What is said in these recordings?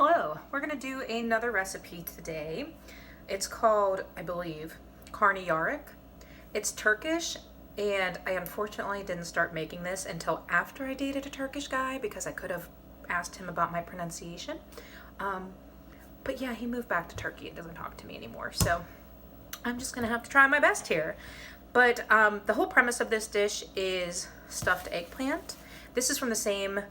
Hello, we're going to do another recipe today. It's called, I believe, Karniyarik. It's Turkish, and I unfortunately didn't start making this until after I dated a Turkish guy because I could have asked him about my pronunciation. But yeah, he moved back to Turkey and doesn't talk to me anymore, so I'm just going to have to try my best here. But the whole premise of this dish is stuffed eggplant. This is from the same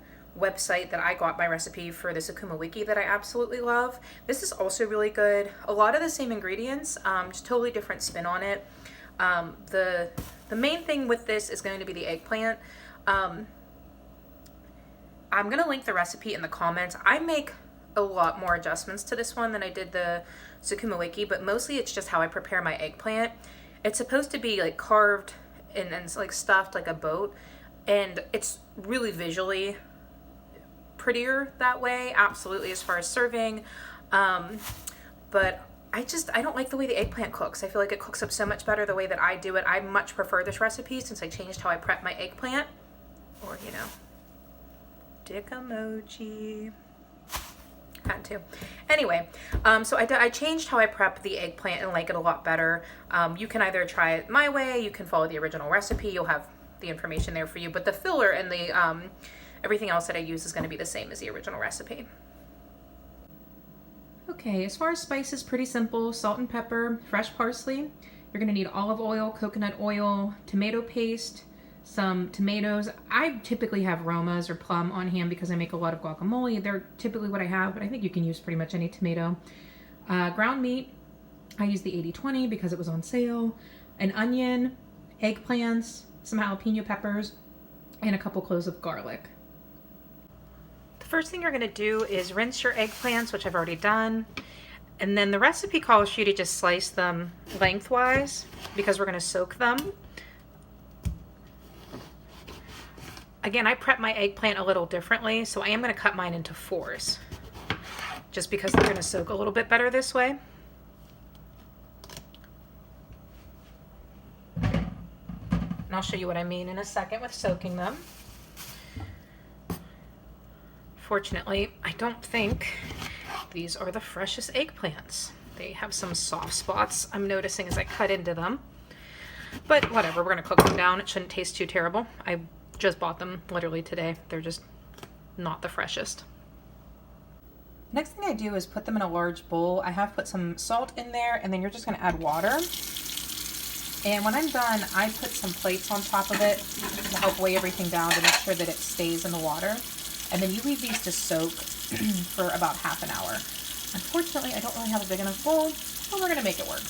website that I got my recipe for the Sakuma Wiki that I absolutely love. This is also really good. A lot of the same ingredients, just totally different spin on it. The main thing with this is going to be the eggplant. I'm going to link the recipe in the comments. I make a lot more adjustments to this one than I did the Sakuma Wiki, but mostly it's just how I prepare my eggplant. It's supposed to be like carved and like stuffed like a boat, and it's really visually prettier that way, absolutely, as far as serving. But I don't like the way the eggplant cooks. I feel like it cooks up so much better the way that I do it. I much prefer this recipe since I changed how I prep my eggplant. Or, you know, dick emoji. Had to. Anyway, so I changed how I prep the eggplant and like it a lot better. You can either try it my way, you can follow the original recipe, you'll have the information there for you, but the filler and the everything else that I use is going to be the same as the original recipe. Okay, as far as spices, pretty simple. Salt and pepper, fresh parsley. You're going to need olive oil, coconut oil, tomato paste, some tomatoes. I typically have Romas or plum on hand because I make a lot of guacamole. They're typically what I have, but I think you can use pretty much any tomato. Ground meat, I use the 80/20 because it was on sale. An onion, eggplants, some jalapeno peppers, and a couple cloves of garlic. The first thing you're going to do is rinse your eggplants, which I've already done. And then the recipe calls for you to just slice them lengthwise because we're going to soak them. Again, I prep my eggplant a little differently, so I am going to cut mine into fours just because they're going to soak a little bit better this way. And I'll show you what I mean in a second with soaking them. Fortunately, I don't think these are the freshest eggplants. They have some soft spots I'm noticing as I cut into them. But whatever, we're going to cook them down. It shouldn't taste too terrible. I just bought them literally today. They're just not the freshest. Next thing I do is put them in a large bowl. I have put some salt in there, and then you're just going to add water. And when I'm done, I put some plates on top of it to help weigh everything down to make sure that it stays in the water. And then you leave these to soak for about half an hour. Unfortunately, I don't really have a big enough bowl, but we're going to make it work.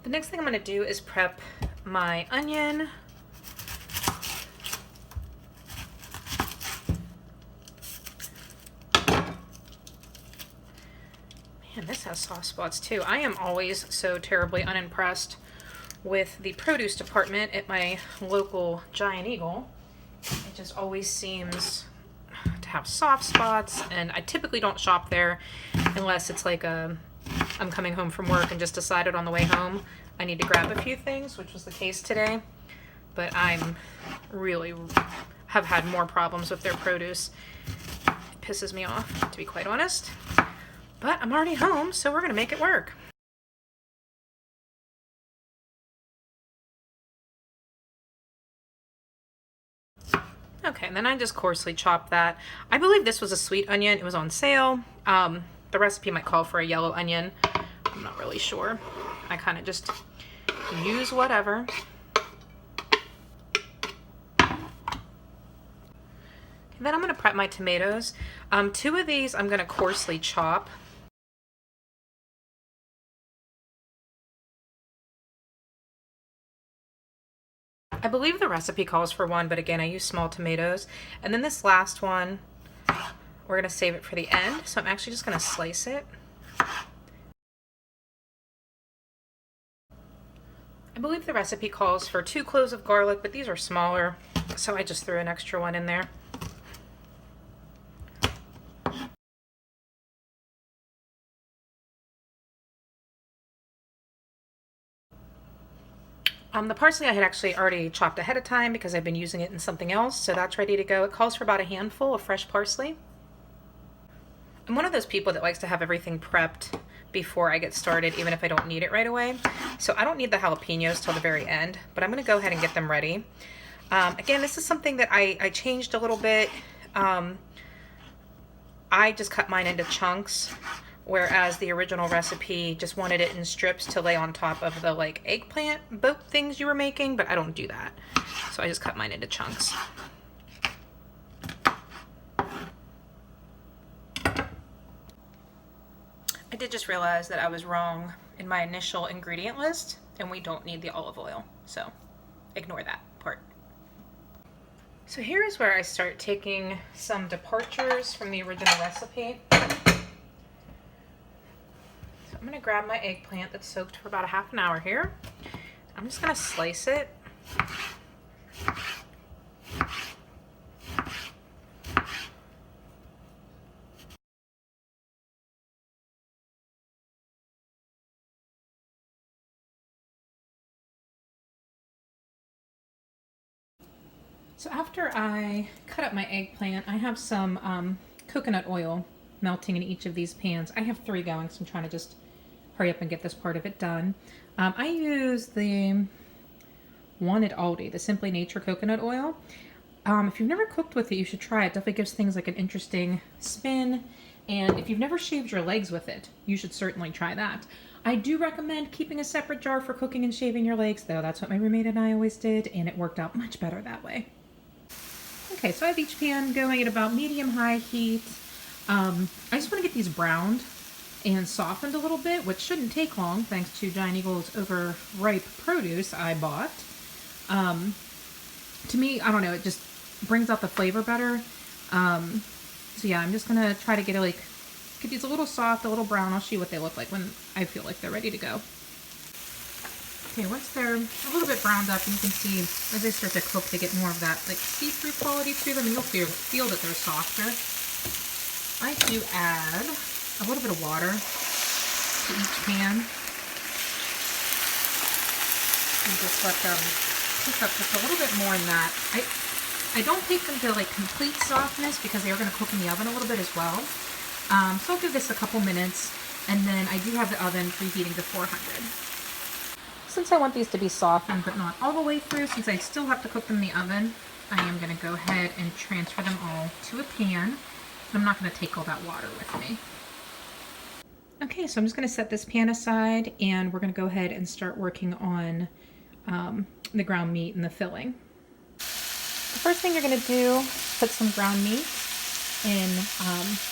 The next thing I'm going to do is prep my onion. Man, this has soft spots too. I am always so terribly unimpressed with the produce department at my local Giant Eagle. It just always seems to have soft spots, and I typically don't shop there unless it's like I'm coming home from work and just decided on the way home I need to grab a few things, which was the case today. But I'm really have had more problems with their produce. It pisses me off, to be quite honest. But I'm already home, so we're going to make it work. Okay, and then I just coarsely chopped that. I believe this was a sweet onion. It was on sale. The recipe might call for a yellow onion. I'm not really sure. I kind of just use whatever. And then I'm going to prep my tomatoes. Two of these I'm going to coarsely chop. I believe the recipe calls for one, but again, I use small tomatoes. And then this last one, we're going to save it for the end. So I'm actually just going to slice it. I believe the recipe calls for 2 cloves of garlic, but these are smaller, so I just threw an extra one in there. The parsley I had actually already chopped ahead of time because I've been using it in something else, so that's ready to go. It calls for about a handful of fresh parsley. I'm one of those people that likes to have everything prepped before I get started, even if I don't need it right away. So I don't need the jalapenos till the very end, but I'm gonna go ahead and get them ready. Again, this is something that I changed a little bit. I just cut mine into chunks, whereas the original recipe just wanted it in strips to lay on top of the like eggplant boat things you were making, but I don't do that. So I just cut mine into chunks. I did just realize that I was wrong in my initial ingredient list, and we don't need the olive oil, so ignore that part. So here is where I start taking some departures from the original recipe. So I'm gonna grab my eggplant that's soaked for about a half an hour here. I'm just gonna slice it. So after I cut up my eggplant, I have some coconut oil melting in each of these pans. I have 3 going, so I'm trying to just hurry up and get this part of it done. I use the one at Aldi, the Simply Nature coconut oil. If you've never cooked with it, you should try it. It definitely gives things like an interesting spin. And if you've never shaved your legs with it, you should certainly try that. I do recommend keeping a separate jar for cooking and shaving your legs, though. That's what my roommate and I always did, and it worked out much better that way. Okay, so I have each pan going at about medium-high heat. I just want to get these browned and softened a little bit, which shouldn't take long, thanks to Giant Eagle's overripe produce I bought. To me, I don't know, it just brings out the flavor better. So yeah, I'm just going to try to get these a little soft, a little brown. I'll show you what they look like when I feel like they're ready to go. Okay, once they're a little bit browned up, you can see as they start to cook, they get more of that like see-through quality to them, and you'll feel that they're softer. I do add a little bit of water to each pan. And just let them cook up just a little bit more in that. I don't take them to like complete softness because they are going to cook in the oven a little bit as well. So I'll give this a couple minutes, and then I do have the oven preheating to 400. Since I want these to be softened but not all the way through, since I still have to cook them in the oven, I am going to go ahead and transfer them all to a pan. I'm not going to take all that water with me. Okay, so I'm just going to set this pan aside, and we're going to go ahead and start working on the ground meat and the filling. The first thing you're going to do is put some ground meat in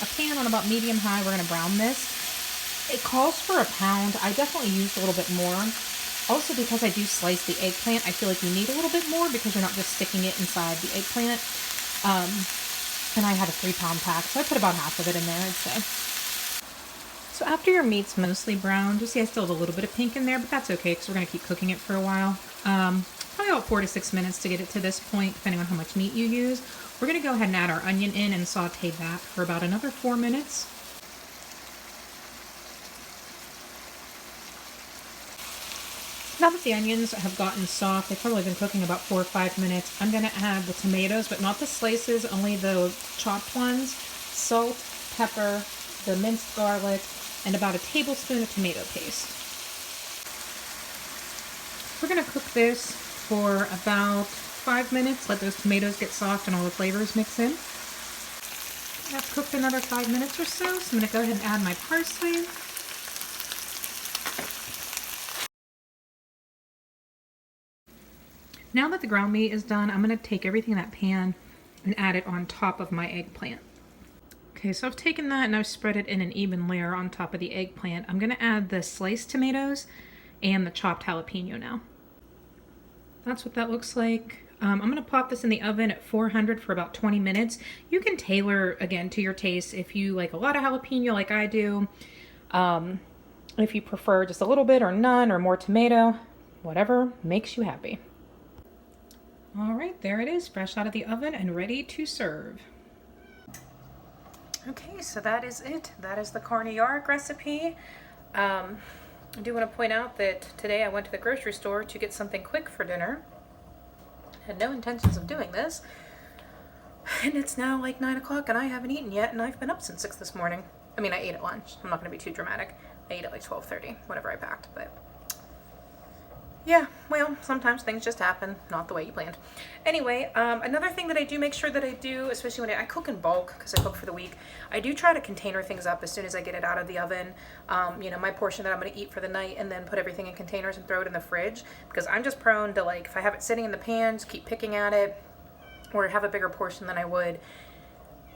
a pan on about medium-high. We're going to brown this. It calls for a pound. I definitely used a little bit more. Also, because I do slice the eggplant, I feel like you need a little bit more because you're not just sticking it inside the eggplant. And I had a 3-pound pack, so I put about half of it in there, I'd say. So after your meat's mostly browned, you'll see I still have a little bit of pink in there, but that's okay because we're going to keep cooking it for a while. Probably about 4 to 6 minutes to get it to this point, depending on how much meat you use. We're going to go ahead and add our onion in and saute that for about another 4 minutes. Now that the onions have gotten soft, they've probably been cooking about 4 or 5 minutes, I'm going to add the tomatoes, but not the slices, only the chopped ones, salt, pepper, the minced garlic, and about a tablespoon of tomato paste. We're going to cook this for about 5 minutes, let those tomatoes get soft and all the flavors mix in. I've cooked another 5 minutes or so I'm going to go ahead and add my parsley. Now that the ground meat is done, I'm going to take everything in that pan and add it on top of my eggplant. Okay, so I've taken that and I've spread it in an even layer on top of the eggplant. I'm going to add the sliced tomatoes and the chopped jalapeno now. That's what that looks like. I'm going to pop this in the oven at 400 for about 20 minutes. You can tailor, again, to your taste. If you like a lot of jalapeno like I do, if you prefer just a little bit or none or more tomato, whatever makes you happy. All right, there it is, fresh out of the oven and ready to serve. Okay, so that is it. That is the Karniyarik recipe. I do want to point out that today I went to the grocery store to get something quick for dinner. Had no intentions of doing this. And it's now like 9 o'clock and I haven't eaten yet, and I've been up since 6 this morning. I mean, I ate at lunch. I'm not going to be too dramatic. I ate at like 12:30, whatever I packed, but yeah, well, sometimes things just happen, not the way you planned. Anyway, another thing that I do make sure that I do, especially when I cook in bulk, because I cook for the week, I do try to container things up as soon as I get it out of the oven. You know, my portion that I'm going to eat for the night, and then put everything in containers and throw it in the fridge, because I'm just prone to, like, if I have it sitting in the pan, just keep picking at it, or have a bigger portion than I would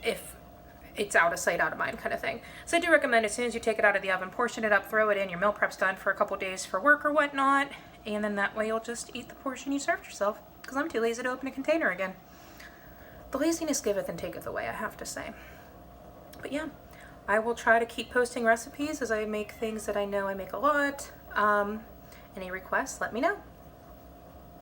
if it's out of sight, out of mind kind of thing. So I do recommend as soon as you take it out of the oven, portion it up, throw it in, your meal prep's done for a couple days for work or whatnot, and then that way you'll just eat the portion you served yourself, because I'm too lazy to open a container again. The laziness giveth and taketh away, I have to say. But yeah, I will try to keep posting recipes as I make things that I know I make a lot. Any requests, let me know.